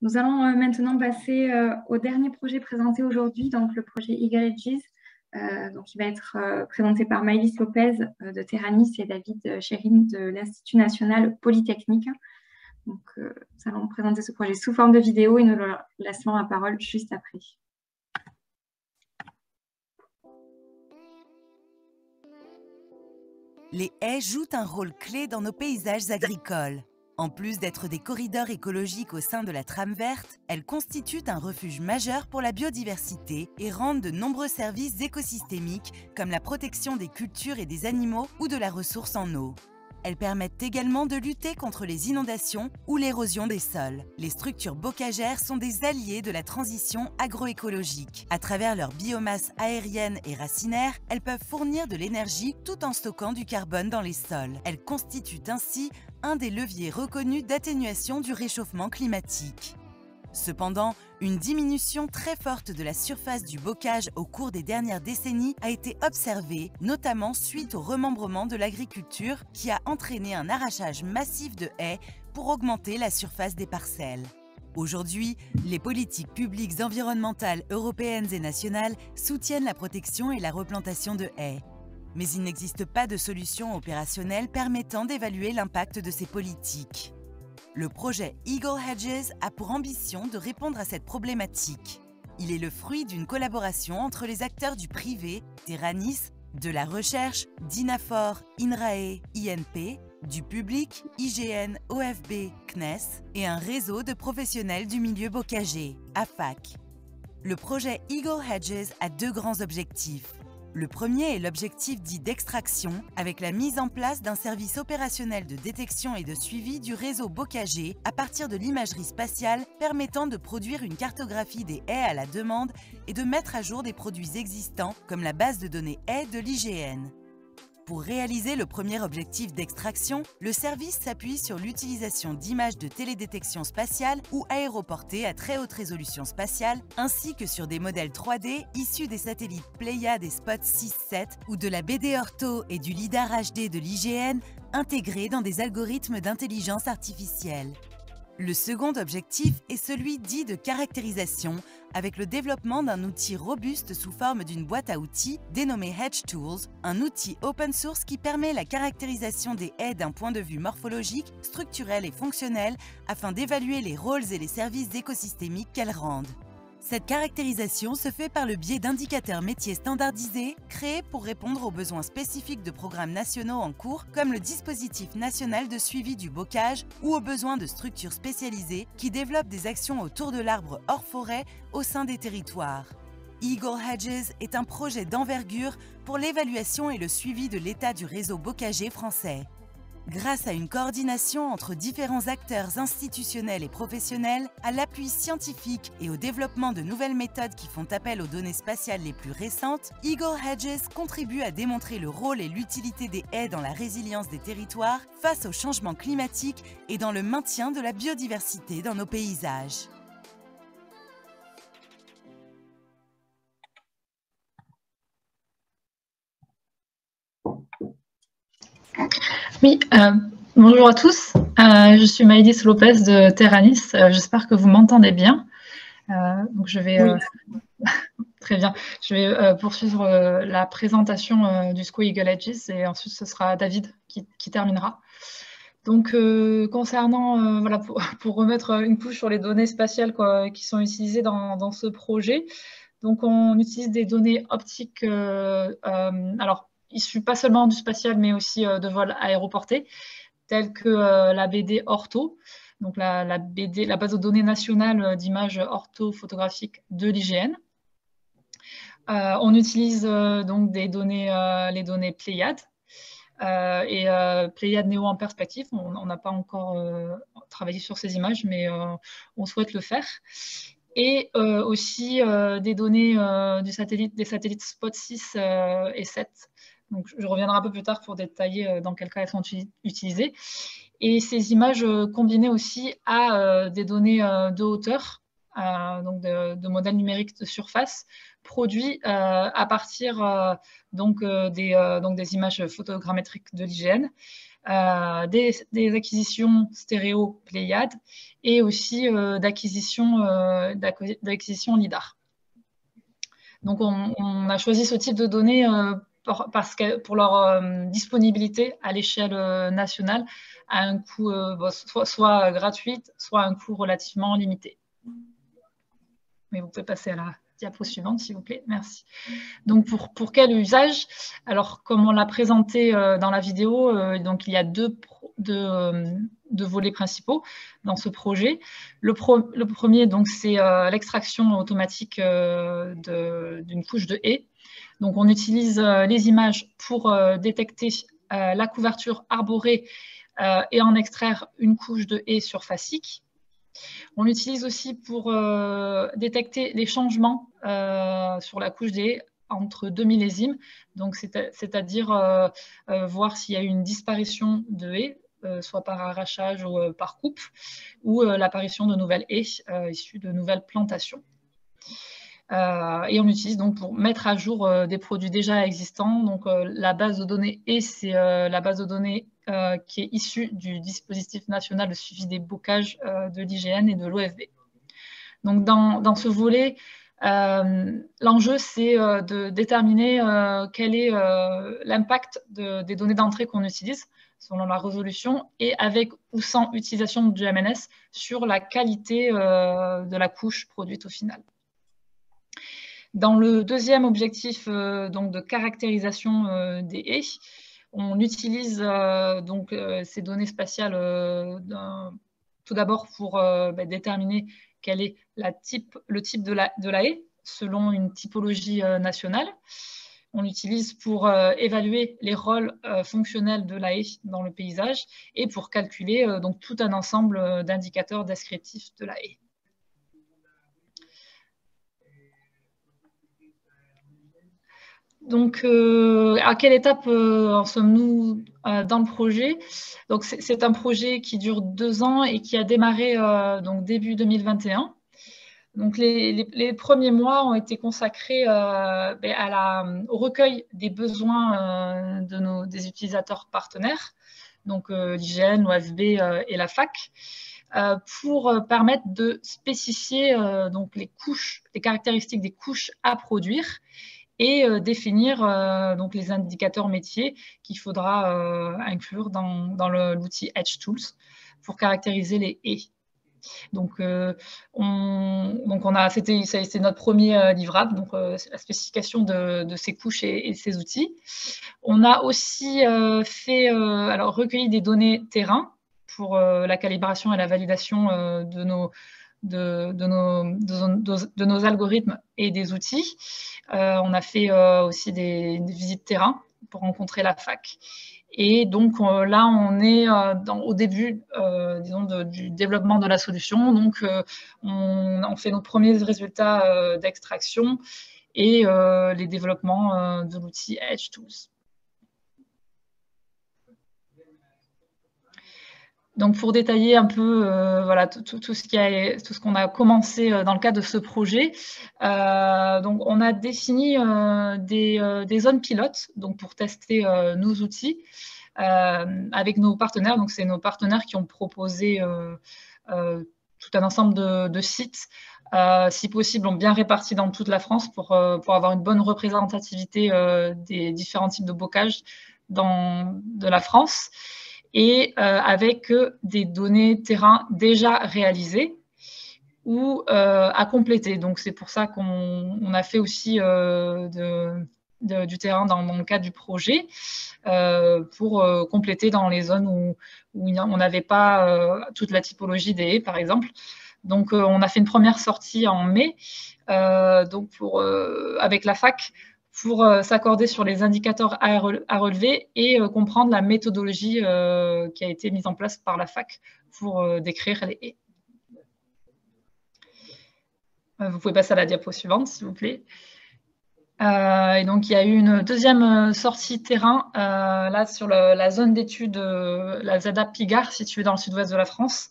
Nous allons maintenant passer au dernier projet présenté aujourd'hui, donc le projet Eagle Edges, qui va être présenté par Maëlys Lopez de Terranis et David Chérine de l'Institut national polytechnique. Donc, nous allons présenter ce projet sous forme de vidéo et nous leur laissons la parole juste après. Les haies jouent un rôle clé dans nos paysages agricoles. En plus d'être des corridors écologiques au sein de la trame verte, elles constituent un refuge majeur pour la biodiversité et rendent de nombreux services écosystémiques comme la protection des cultures et des animaux ou de la ressource en eau. Elles permettent également de lutter contre les inondations ou l'érosion des sols. Les structures bocagères sont des alliés de la transition agroécologique. À travers leur biomasse aérienne et racinaire, elles peuvent fournir de l'énergie tout en stockant du carbone dans les sols. Elles constituent ainsi un des leviers reconnus d'atténuation du réchauffement climatique. Cependant, une diminution très forte de la surface du bocage au cours des dernières décennies a été observée, notamment suite au remembrement de l'agriculture qui a entraîné un arrachage massif de haies pour augmenter la surface des parcelles. Aujourd'hui, les politiques publiques environnementales européennes et nationales soutiennent la protection et la replantation de haies. Mais il n'existe pas de solution opérationnelle permettant d'évaluer l'impact de ces politiques. Le projet Eagle Hedges a pour ambition de répondre à cette problématique. Il est le fruit d'une collaboration entre les acteurs du privé, Terranis, de la recherche, d'INAFOR, INRAE, INP, du public, IGN, OFB, CNES, et un réseau de professionnels du milieu bocager, AFAC. Le projet Eagle Hedges a deux grands objectifs. Le premier est l'objectif dit d'extraction, avec la mise en place d'un service opérationnel de détection et de suivi du réseau bocager à partir de l'imagerie spatiale permettant de produire une cartographie des haies à la demande et de mettre à jour des produits existants comme la base de données haies de l'IGN. Pour réaliser le premier objectif d'extraction, le service s'appuie sur l'utilisation d'images de télédétection spatiale ou aéroportées à très haute résolution spatiale, ainsi que sur des modèles 3D issus des satellites Pléiades et Spot 6-7 ou de la BD Ortho et du LiDAR HD de l'IGN, intégrés dans des algorithmes d'intelligence artificielle. Le second objectif est celui dit de caractérisation, avec le développement d'un outil robuste sous forme d'une boîte à outils dénommée Hedge Tools, un outil open source qui permet la caractérisation des haies d'un point de vue morphologique, structurel et fonctionnel afin d'évaluer les rôles et les services écosystémiques qu'elles rendent. Cette caractérisation se fait par le biais d'indicateurs métiers standardisés créés pour répondre aux besoins spécifiques de programmes nationaux en cours comme le dispositif national de suivi du bocage ou aux besoins de structures spécialisées qui développent des actions autour de l'arbre hors forêt au sein des territoires. Eagle Hedges est un projet d'envergure pour l'évaluation et le suivi de l'état du réseau bocager français. Grâce à une coordination entre différents acteurs institutionnels et professionnels, à l'appui scientifique et au développement de nouvelles méthodes qui font appel aux données spatiales les plus récentes, Eagle Hedges contribue à démontrer le rôle et l'utilité des haies dans la résilience des territoires face au changement climatique et dans le maintien de la biodiversité dans nos paysages. Oui, bonjour à tous. Je suis Maëlys Lopez de Terranis. J'espère que vous m'entendez bien. Donc je vais très bien. Je vais poursuivre la présentation du SCO Eagle Edges et ensuite ce sera David qui terminera. Donc concernant voilà pour remettre une couche sur les données spatiales qui sont utilisées dans ce projet. Donc on utilise des données optiques. Alors issus pas seulement du spatial, mais aussi de vols aéroportés, tels que la BD Ortho, donc la base de données nationale d'images orthophotographiques de l'IGN. On utilise donc les données Pléiades et Pléiades Néo en perspective. On n'a pas encore travaillé sur ces images, mais on souhaite le faire. Et aussi des données des satellites Spot 6 et 7. Donc, je reviendrai un peu plus tard pour détailler dans quel cas elles sont utilisées. Et ces images combinées aussi à des données de hauteur, donc de modèles numériques de surface, produits à partir des images photogrammétriques de l'IGN, des acquisitions stéréo Pléiade et aussi d'acquisitions LIDAR. Donc, on a choisi ce type de données parce que pour leur disponibilité à l'échelle nationale à un coût soit gratuit, soit à un coût relativement limité. Mais vous pouvez passer à la diapo suivante, s'il vous plaît. Merci. Donc, pour quel usage? Alors, comme on l'a présenté dans la vidéo, donc il y a deux volets principaux dans ce projet. Le premier, donc, c'est l'extraction automatique d'une couche de haies. Donc, on utilise les images pour détecter la couverture arborée et en extraire une couche de haies surfacique. On l'utilise aussi pour détecter les changements sur la couche des haies entre 2 millésimes, donc c'est-à-dire voir s'il y a eu une disparition de haies, soit par arrachage ou par coupe, ou l'apparition de nouvelles haies issues de nouvelles plantations. Et on l'utilise donc pour mettre à jour des produits déjà existants. Donc la base de données haies, c'est la base de données qui est issue du dispositif national de suivi des bocages de l'IGN et de l'OFB. Donc dans ce volet, l'enjeu, c'est de déterminer quel est l'impact des données d'entrée qu'on utilise selon la résolution et avec ou sans utilisation du MNS sur la qualité de la couche produite au final. Dans le deuxième objectif donc de caractérisation des haies, on utilise donc ces données spatiales tout d'abord pour déterminer quel est le type de la haie selon une typologie nationale. On l'utilise pour évaluer les rôles fonctionnels de la haie dans le paysage et pour calculer donc tout un ensemble d'indicateurs descriptifs de la haie. Donc, à quelle étape en sommes-nous dans le projet? Donc, c'est un projet qui dure 2 ans et qui a démarré donc début 2021. Donc, les premiers mois ont été consacrés au recueil des besoins des utilisateurs partenaires, donc l'IGN, l'OFB et la fac, pour permettre de spécifier donc les caractéristiques des couches à produire et définir donc les indicateurs métiers qu'il faudra inclure dans l'outil Edge Tools pour caractériser les haies. Donc, c'est notre premier livrable, donc la spécification de ces couches et ces outils. On a aussi recueilli des données terrain pour la calibration et la validation de nos algorithmes et des outils. On a fait aussi des visites terrain pour rencontrer la fac. Et donc là, on est au début du développement de la solution. Donc, on fait nos premiers résultats d'extraction et les développements de l'outil Edge Tools. Donc, pour détailler un peu voilà, tout ce qu'on a commencé dans le cadre de ce projet, donc on a défini des zones pilotes donc pour tester nos outils avec nos partenaires. Donc, c'est nos partenaires qui ont proposé tout un ensemble de sites, si possible, bien répartis dans toute la France pour avoir une bonne représentativité des différents types de bocage de la France. Et avec des données terrain déjà réalisées ou à compléter. Donc, c'est pour ça qu'on a fait aussi du terrain dans le cadre du projet pour compléter dans les zones où on n'avait pas toute la typologie des haies, par exemple. Donc, on a fait une première sortie en mai donc avec la fac pour s'accorder sur les indicateurs à relever et comprendre la méthodologie qui a été mise en place par la fac pour décrire les haies. Vous pouvez passer à la diapo suivante, s'il vous plaît. Et donc, il y a eu une deuxième sortie terrain, là, sur la zone d'étude, la ZAP Pigard, située dans le sud-ouest de la France,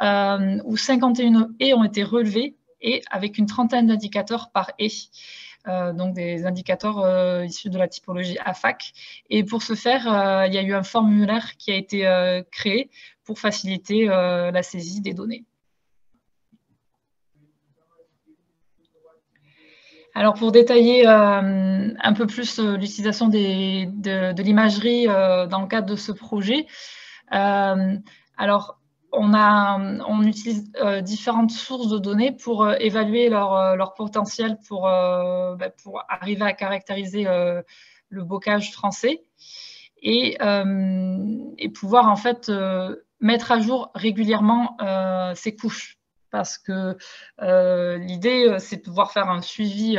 où 51 haies ont été relevées et avec une trentaine d'indicateurs par haie. donc des indicateurs issus de la typologie AFAC. Et pour ce faire, il y a eu un formulaire qui a été créé pour faciliter la saisie des données. Alors, pour détailler un peu plus l'utilisation de l'imagerie dans le cadre de ce projet, alors, on utilise différentes sources de données pour évaluer leur potentiel pour arriver à caractériser le bocage français et pouvoir en fait mettre à jour régulièrement ces couches. Parce que l'idée, c'est de pouvoir faire un suivi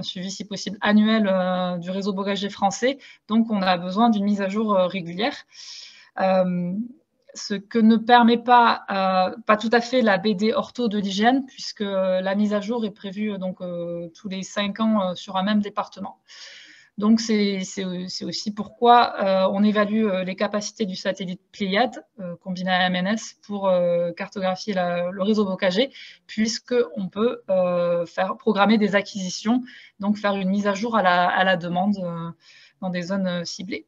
si possible annuel du réseau bocager français. Donc, on a besoin d'une mise à jour régulière. Ce que ne permet pas tout à fait la BD ortho de l'hygiène, puisque la mise à jour est prévue tous les 5 ans sur un même département. Donc, c'est aussi pourquoi on évalue les capacités du satellite Pléiade combiné à MNS pour cartographier le réseau bocager, puisqu'on peut programmer des acquisitions, donc faire une mise à jour à la demande dans des zones ciblées.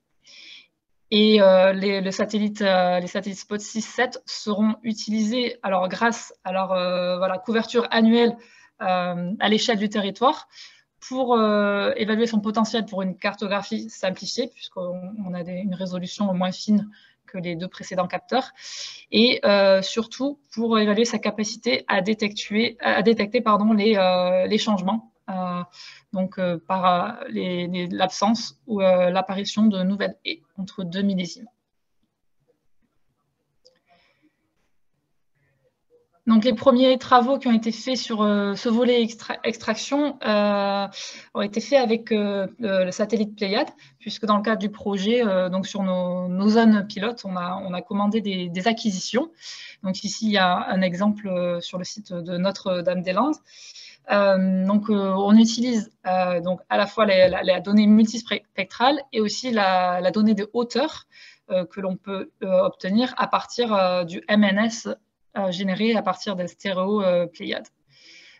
Et les satellites Spot 6-7 seront utilisés alors, grâce à leur couverture annuelle à l'échelle du territoire, pour évaluer son potentiel pour une cartographie simplifiée, puisqu'on a une résolution moins fine que les 2 précédents capteurs, et surtout pour évaluer sa capacité à détecter les changements, par l'absence ou l'apparition de nouvelles haies entre 2 millésimes. Donc, les premiers travaux qui ont été faits sur ce volet extraction ont été faits avec le satellite Pléiade, puisque dans le cadre du projet, donc sur nos zones pilotes, on a commandé des acquisitions. Donc ici, il y a un exemple sur le site de Notre-Dame-des-Landes. On utilise donc à la fois la donnée multispectrale et aussi la donnée de hauteur que l'on peut obtenir à partir du MNS généré à partir des stéréo Pléiade.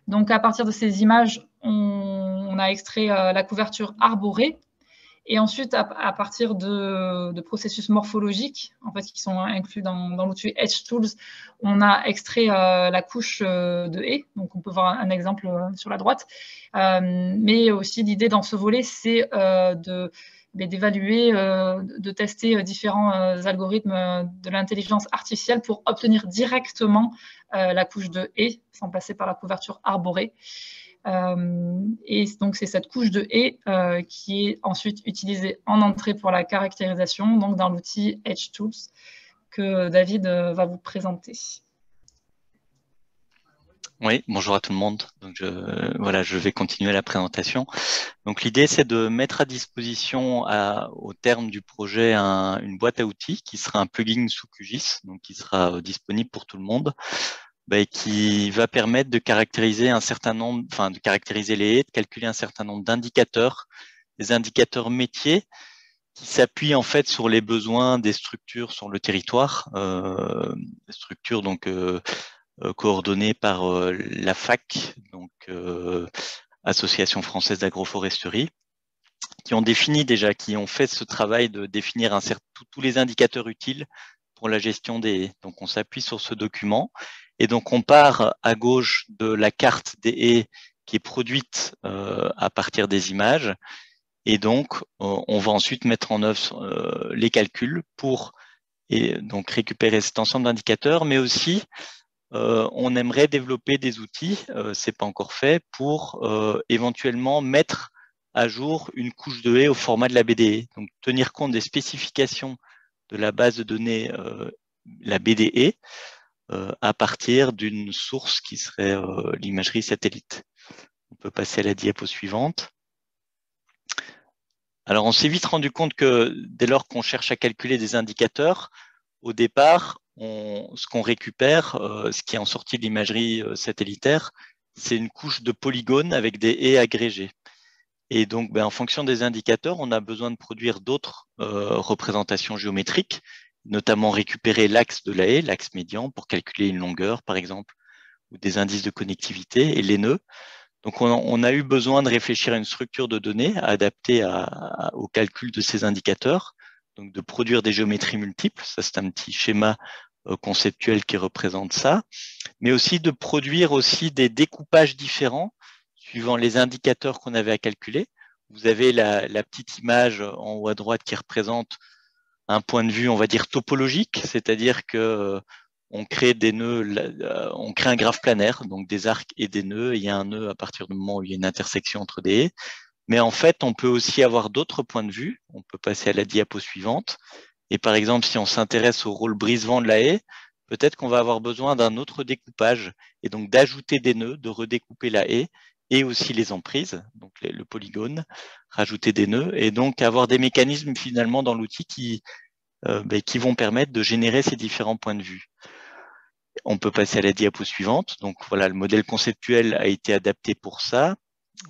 Donc, à partir de ces images, on a extrait la couverture arborée. Et ensuite, à partir de processus morphologiques, en fait, qui sont inclus dans l'outil Edge Tools, on a extrait la couche de haies. Donc, on peut voir un exemple sur la droite. Mais aussi, l'idée dans ce volet, c'est d'évaluer, de tester différents algorithmes de l'intelligence artificielle pour obtenir directement la couche de haies sans passer par la couverture arborée. Et donc, c'est cette couche de haies qui est ensuite utilisée en entrée pour la caractérisation, donc dans l'outil Edge Tools que David va vous présenter. Oui, bonjour à tout le monde. Donc je vais continuer la présentation. Donc l'idée, c'est de mettre à disposition au terme du projet une boîte à outils qui sera un plugin sous QGIS, donc qui sera disponible pour tout le monde, et qui va permettre de caractériser de caractériser les haies, de calculer un certain nombre d'indicateurs, des indicateurs métiers qui s'appuient en fait sur les besoins des structures sur le territoire, structures donc coordonnées par la FAC, donc Association française d'agroforesterie, qui ont fait ce travail de définir tous les indicateurs utiles pour la gestion des haies. Donc on s'appuie sur ce document et donc on part à gauche de la carte des haies qui est produite à partir des images et donc on va ensuite mettre en œuvre les calculs pour donc récupérer cet ensemble d'indicateurs, mais aussi on aimerait développer des outils, c'est pas encore fait, pour éventuellement mettre à jour une couche de haies au format de la BDE. Donc tenir compte des spécifications de la base de données, la BDE, à partir d'une source qui serait l'imagerie satellite. On peut passer à la diapo suivante. Alors on s'est vite rendu compte que dès lors qu'on cherche à calculer des indicateurs, au départ, ce qu'on récupère, ce qui est en sortie de l'imagerie satellitaire, c'est une couche de polygones avec des haies agrégées. Et donc, en fonction des indicateurs, on a besoin de produire d'autres représentations géométriques, notamment récupérer l'axe de la haie, l'axe médian, pour calculer une longueur, par exemple, ou des indices de connectivité, et les nœuds. Donc, on a eu besoin de réfléchir à une structure de données adaptée au calcul de ces indicateurs, donc de produire des géométries multiples. Ça, c'est un petit schéma conceptuel qui représente ça, mais aussi de produire aussi des découpages différents suivant les indicateurs qu'on avait à calculer. Vous avez la petite image en haut à droite qui représente un point de vue, on va dire, topologique, c'est-à-dire que on crée des nœuds, on crée un graphe planaire, donc des arcs et des nœuds. Il y a un nœud à partir du moment où il y a une intersection entre des haies. Mais en fait, on peut aussi avoir d'autres points de vue. On peut passer à la diapo suivante. Et par exemple, si on s'intéresse au rôle brise-vent de la haie, peut-être qu'on va avoir besoin d'un autre découpage et donc d'ajouter des nœuds, de redécouper la haie et aussi les emprises, donc le polygone, rajouter des nœuds et donc avoir des mécanismes finalement dans l'outil qui vont permettre de générer ces différents points de vue. On peut passer à la diapo suivante. Donc voilà, le modèle conceptuel a été adapté pour ça.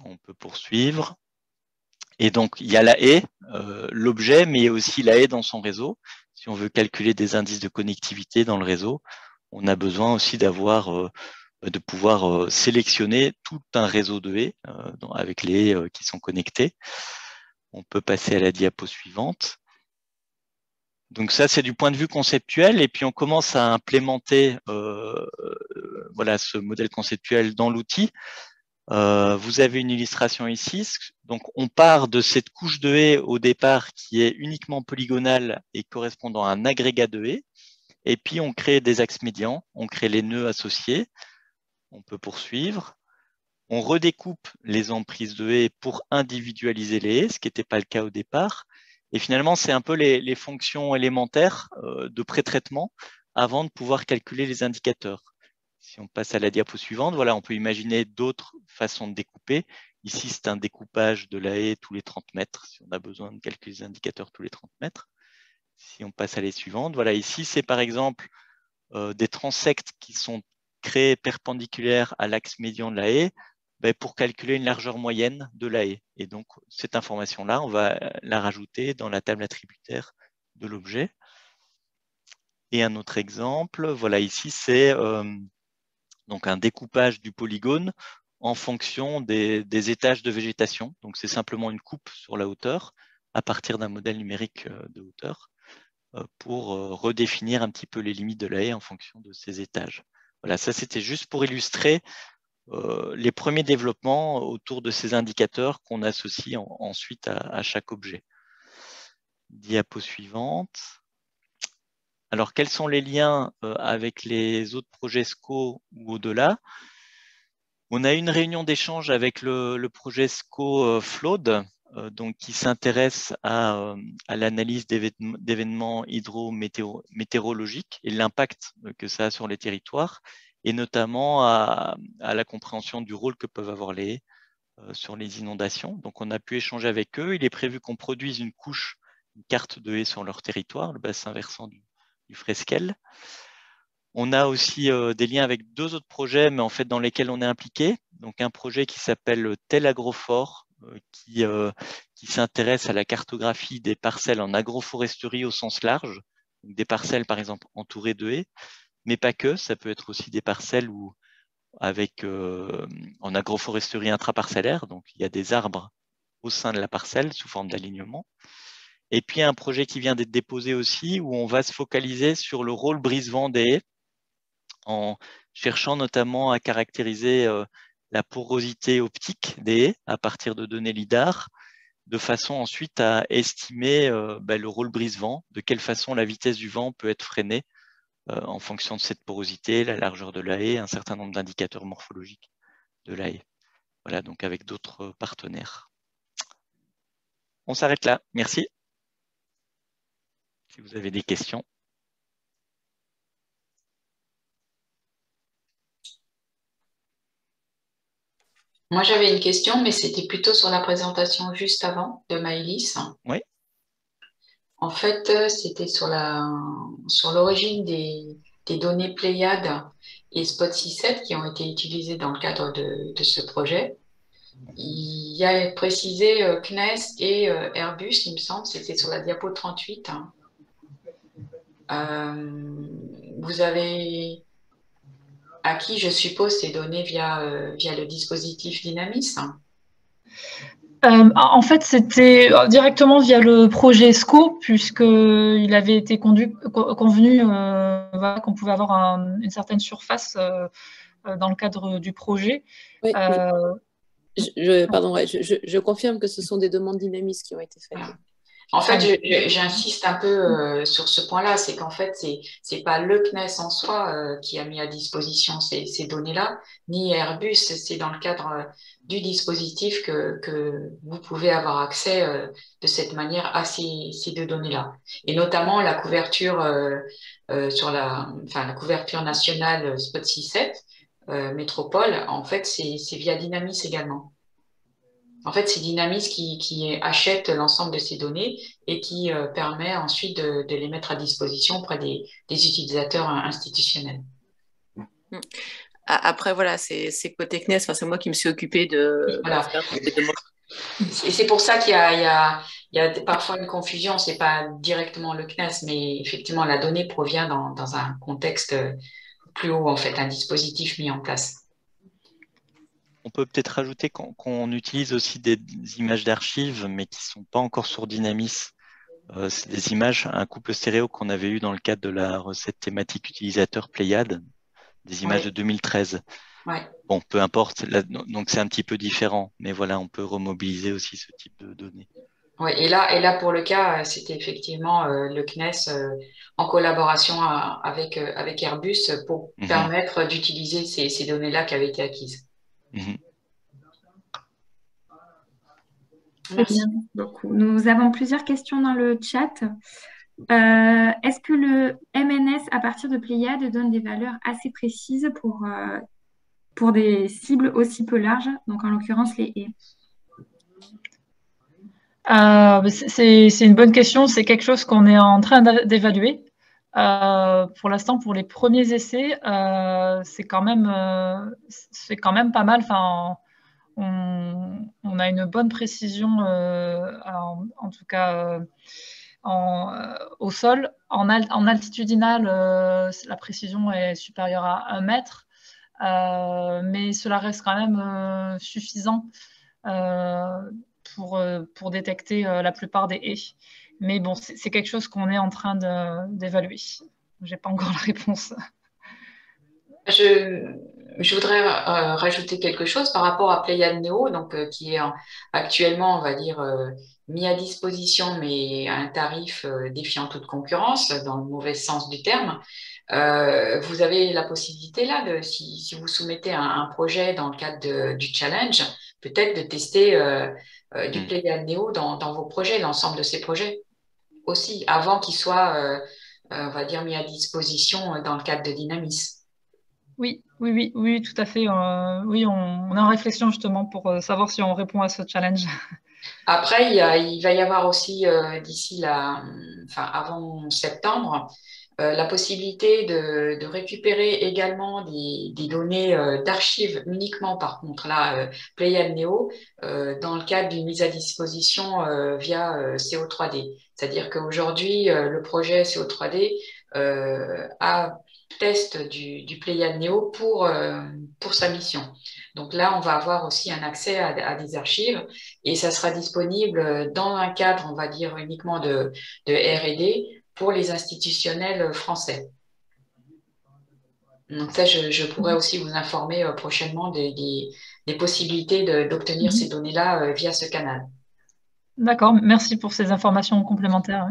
On peut poursuivre. Et donc, il y a la haie, l'objet, mais il y a aussi la haie dans son réseau. Si on veut calculer des indices de connectivité dans le réseau, on a besoin aussi d'avoir, de pouvoir sélectionner tout un réseau de haies avec les haies qui sont connectées. On peut passer à la diapo suivante. Donc ça, c'est du point de vue conceptuel, et puis on commence à implémenter voilà, ce modèle conceptuel dans l'outil. Vous avez une illustration ici. Donc on part de cette couche de haies au départ qui est uniquement polygonale et correspondant à un agrégat de haies. Et puis on crée des axes médians, on crée les nœuds associés. On peut poursuivre. On redécoupe les emprises de haies pour individualiser les haies, ce qui n'était pas le cas au départ. Et finalement, c'est un peu les fonctions élémentaires de pré-traitement avant de pouvoir calculer les indicateurs. Si on passe à la diapo suivante, voilà, on peut imaginer d'autres façons de découper. Ici, c'est un découpage de la haie tous les 30 mètres, si on a besoin de calculer les indicateurs tous les 30 mètres. Si on passe à la suivante, voilà, ici, c'est par exemple des transects qui sont créés perpendiculaires à l'axe médian de la haie, pour calculer une largeur moyenne de la haie. Et donc, cette information-là, on va la rajouter dans la table attributaire de l'objet. Et un autre exemple, voilà, ici, c'est donc un découpage du polygone en fonction des étages de végétation. Donc, c'est simplement une coupe sur la hauteur à partir d'un modèle numérique de hauteur pour redéfinir un petit peu les limites de la haie en fonction de ces étages. Voilà, ça, c'était juste pour illustrer les premiers développements autour de ces indicateurs qu'on associe ensuite à chaque objet. Diapo suivante. Alors, quels sont les liens avec les autres projets SCO ou au-delà? On a eu une réunion d'échange avec le projet SCO Flood, donc qui s'intéresse à l'analyse d'événements hydrométéorologiques et l'impact que ça a sur les territoires, et notamment à la compréhension du rôle que peuvent avoir les haies sur les inondations. Donc, on a pu échanger avec eux. Il est prévu qu'on produise une carte de haies sur leur territoire, le bassin versant du Fresquel. On a aussi des liens avec deux autres projets, mais en fait dans lesquels on est impliqué. Donc, un projet qui s'appelle Tel Agrofor, qui s'intéresse à la cartographie des parcelles en agroforesterie au sens large. Donc, des parcelles, par exemple, entourées de haies, mais pas que. Ça peut être aussi des parcelles en agroforesterie intraparcellaire. Donc, il y a des arbres au sein de la parcelle sous forme d'alignement. Et puis, un projet qui vient d'être déposé aussi, où on va se focaliser sur le rôle brise-vent des haies, en cherchant notamment à caractériser la porosité optique des haies à partir de données LIDAR, de façon ensuite à estimer le rôle brise-vent, de quelle façon la vitesse du vent peut être freinée en fonction de cette porosité, la largeur de la haie, un certain nombre d'indicateurs morphologiques de la haie. Voilà, donc avec d'autres partenaires. On s'arrête là. Merci. Si vous avez des questions. Moi, j'avais une question, mais c'était plutôt sur la présentation juste avant de Maëlys. Oui. En fait, c'était sur l'origine des données Pléiades et Spot 6.7 qui ont été utilisées dans le cadre de ce projet. Il y a précisé CNES et Airbus, il me semble, c'était sur la diapo 38. Vous avez acquis, je suppose, ces données via le dispositif Dynamis. En fait, c'était directement via le projet ESCO, puisqu'il avait été convenu voilà, qu'on pouvait avoir une certaine surface dans le cadre du projet. Oui, pardon, je confirme que ce sont des demandes dynamistes qui ont été faites. Voilà. En fait, j'insiste un peu sur ce point-là, c'est qu'en fait, c'est pas le CNES en soi qui a mis à disposition ces données-là, ni Airbus, c'est dans le cadre du dispositif que vous pouvez avoir accès de cette manière à ces deux données-là. Et notamment la couverture sur la couverture nationale Spot 6.7 métropole, en fait, c'est via Dynamis également. En fait, c'est Dynamis qui achète l'ensemble de ces données et qui permet ensuite de les mettre à disposition auprès des utilisateurs institutionnels. Après, voilà, c'est côté CNES, c'est moi qui me suis occupée de voilà. faire des demandes. Et c'est pour ça qu'il y a parfois une confusion, c'est pas directement le CNES, mais effectivement, la donnée provient dans un contexte plus haut, en fait, un dispositif mis en place. On peut peut-être rajouter qu'on utilise aussi des images d'archives, mais qui ne sont pas encore sur Dynamis. C'est des images, un couple stéréo qu'on avait eu dans le cadre de la recette thématique utilisateur Pléiade, des images de 2013. Ouais. Bon, peu importe, là, donc c'est un petit peu différent, mais voilà, on peut remobiliser aussi ce type de données. Oui, et là, pour le cas, c'était effectivement le CNES en collaboration avec Airbus pour permettre d'utiliser ces données-là qui avaient été acquises. Merci beaucoup. Nous avons plusieurs questions dans le chat. Est-ce que le MNS à partir de Pléiade donne des valeurs assez précises pour des cibles aussi peu larges, donc en l'occurrence les haies? C'est une bonne question, c'est quelque chose qu'on est en train d'évaluer. Pour l'instant, pour les premiers essais, c'est quand même pas mal. Enfin, on a une bonne précision, en tout cas au sol. En altitudinal, la précision est supérieure à 1 mètre, mais cela reste quand même suffisant pour détecter la plupart des haies. Mais bon, c'est quelque chose qu'on est en train d'évaluer. Je n'ai pas encore la réponse. Je voudrais rajouter quelque chose par rapport à Pléiade Néo, donc, qui est actuellement, on va dire, mis à disposition, mais à un tarif défiant toute concurrence, dans le mauvais sens du terme. Vous avez la possibilité, là, si vous soumettez un projet dans le cadre du challenge, peut-être de tester du Pléiade Néo dans vos projets, l'ensemble de ces projets aussi, avant qu'ils soient, on va dire, mis à disposition dans le cadre de Dynamis. Oui, tout à fait. Oui, on est en réflexion justement pour savoir si on répond à ce challenge. Après, il va y avoir aussi d'ici avant septembre, la possibilité de récupérer également des données d'archives uniquement, par contre, là, Pléiade Néo, dans le cadre d'une mise à disposition via CO3D. C'est-à-dire qu'aujourd'hui, le projet CO3D a test du Pléiade Néo pour sa mission. Donc là, on va avoir aussi un accès à des archives et ça sera disponible dans un cadre, on va dire, uniquement de R&D pour les institutionnels français. Donc ça, je pourrais aussi vous informer prochainement des possibilités d'obtenir ces données-là via ce canal. D'accord, merci pour ces informations complémentaires.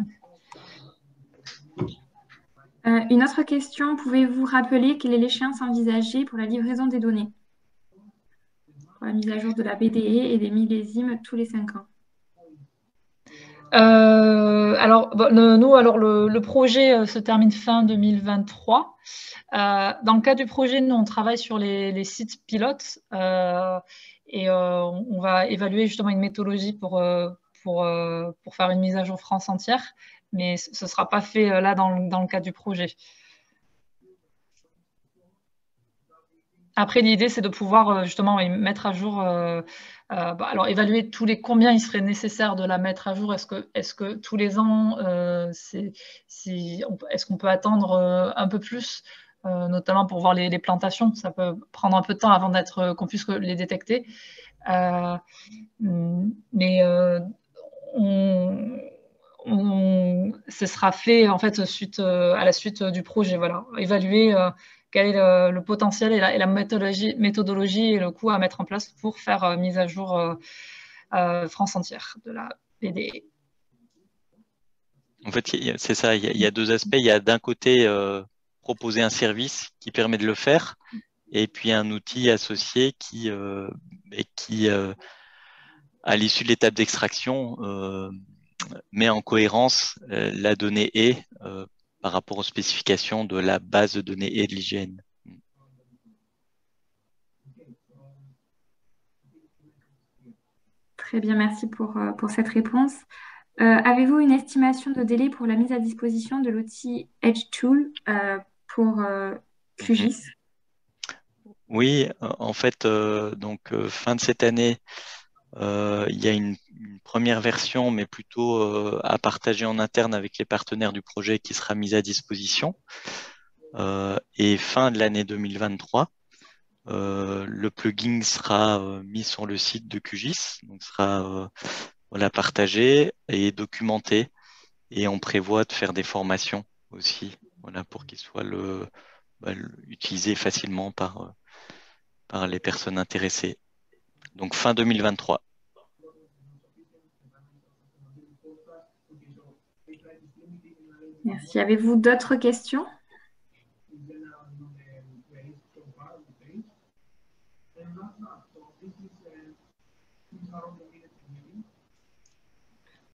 Une autre question, pouvez-vous rappeler quelle est l'échéance envisagée pour la livraison des données? Pour la mise à jour de la BDE et des millésimes tous les 5 ans. Alors, le projet se termine fin 2023. Dans le cas du projet, nous, on travaille sur les sites pilotes et on va évaluer justement une méthodologie pour faire une mise à jour France entière, mais ce ne sera pas fait là dans le cadre du projet. Après, l'idée, c'est de pouvoir justement mettre à jour, alors évaluer combien il serait nécessaire de la mettre à jour. Est-ce que tous les ans, est-ce qu'on peut attendre un peu plus? notamment pour voir les plantations. Ça peut prendre un peu de temps avant qu'on puisse les détecter. Mais ce sera fait en fait à la suite du projet. Voilà, évaluer quel est le potentiel et la méthodologie et le coût à mettre en place pour faire mise à jour France entière de la PDE. En fait, c'est ça, il y a deux aspects. Il y a d'un côté proposer un service qui permet de le faire, et puis un outil associé qui à l'issue de l'étape d'extraction, met en cohérence la donnée E par rapport aux spécifications de la base de données E de l'IGN. Très bien, merci pour cette réponse. Avez-vous une estimation de délai pour la mise à disposition de l'outil EdgeTool pour QGIS? Oui, en fait, fin de cette année, il y a une première version, mais plutôt à partager en interne avec les partenaires du projet qui sera mise à disposition. Et fin de l'année 2023, le plugin sera mis sur le site de QGIS, donc sera partagé et documenté. Et on prévoit de faire des formations aussi, pour qu'il soit utilisé facilement par les personnes intéressées. Donc fin 2023. Merci. Avez-vous d'autres questions?